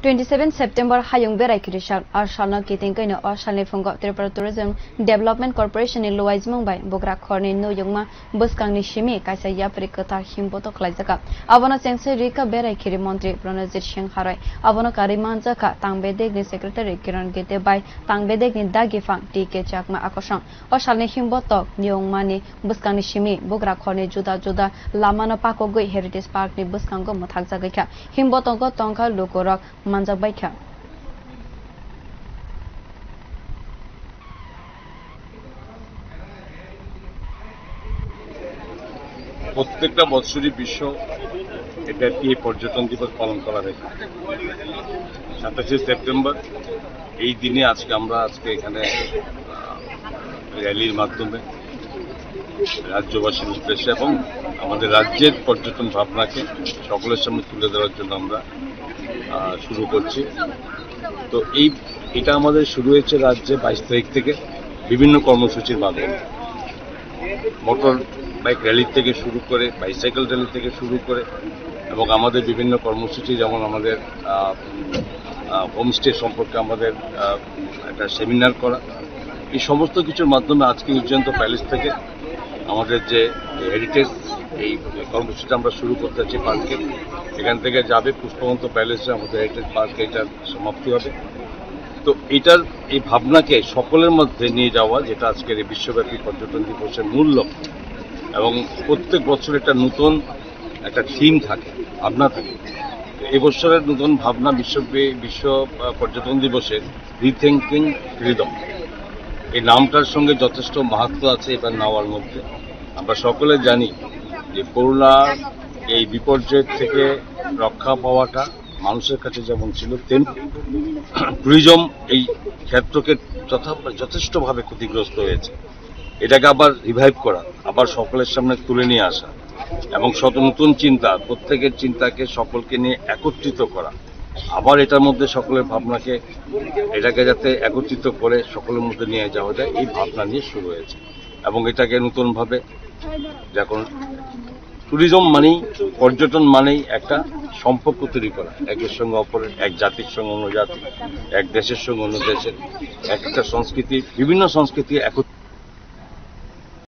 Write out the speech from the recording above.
27 September hayung berai kirishal arsalna kiting kaina arsalni fungo Tripura Tourism Development Corporation in Luaizmung bai bogra khorni no yungma buskangni shimi kaisa yapri kata himboto khlaijaka abono sengse rika berai kiri mantri Pranajit Singh Harai abono karimanja ka tangbedek ni secretary Kiran Gete bai tangbedek ni dagifang tike chakma akosang arsalni himboto nyungmani buskangni shimi bogra khorni juda juda lamano pakogoi heritage park ni buskango mothakja gaikha himboto go tongkha lokorok manjak baikha প্রত্যেকটা বছরই বিশ্ব এটা কি পর্যটন দিবস পালন করা হয় 27 সেপ্টেম্বর এই দিনে আজকে এখানে র্যালির মাধ্যমে রাজ্যবাসীর উদ্দেশ্যে এবং আমাদের রাজ্যের পর্যটন ভাবনাকে সকলের সামনে তুলে ধরার জন্য আমরা শুরু করছি। তো এটা আমাদের শুরু হয়েছে রাজ্যে 22 তারিখ থেকে বিভিন্ন কর্মসূচির মাধ্যমে মোটর বাইক র্যালি থেকে শুরু করে বাইসাইকেল র্যালি থেকে শুরু করে এবং আমাদের বিভিন্ন কর্মসূচি যেমন আমাদের হোমস্টে সম্পর্কে আমাদের একটা সেমিনার করা এই সমস্ত কিছুর মাধ্যমে আজকে উজ্জয়ন্ত প্যালেস থেকে আমাদের যে হেরিটেজ এই কর্মসূচিটা আমরা শুরু করতে যাচ্ছি পার্কে এখান থেকে যাবে পুষ্পবন্ত প্যালেসে আমাদের হেরিটেজ পার্কে এটার সমাপ্তি হবে। তো এই ভাবনাকে সকলের মধ্যে নিয়ে যাওয়া যেটা আজকের এই বিশ্বব্যাপী পর্যটন দিবসের মূল লক্ষ্য এবং প্রত্যেক বছর একটা থিম থাকে ভাবনা থাকে। এবছরের নতুন ভাবনা বিশ্ব পর্যটন দিবসের রিথিঙ্কিং ফ্রিডম এই নামটার সঙ্গে যথেষ্ট মাহাত্ম্য আছে এবার নেওয়ার মধ্যে। আমরা সকলে জানি যে করোনার এই বিপর্যয় থেকে রক্ষা পাওয়াটা মানুষের কাছে যেমন ছিল তেমনি ট্যুরিজম এই ক্ষেত্রকে যথেষ্টভাবে ক্ষতিগ্রস্ত হয়েছে। এটাকে আবার রিভাইভ করা আবার সকলের সামনে তুলে নিয়ে আসা এবং নতুন চিন্তা প্রত্যেকের চিন্তাকে সকলকে নিয়ে একত্রিত করা আবার এটার মধ্যে সকলের ভাবনাকে এটাকে যাতে একত্রিত করে সকলের মধ্যে নিয়ে যাওয়া যায় এই ভাবনা নিয়ে শুরু হয়েছে এবং এটাকে নতুনভাবে যখন ট্যুরিজম মানেই পর্যটন মানেই একটা সম্পর্ক তৈরি করা একের সঙ্গে অপরের এক জাতির সঙ্গে অন্য জাতি এক দেশের সঙ্গে অন্য দেশের একটা সংস্কৃতি বিভিন্ন সংস্কৃতি একত্রিত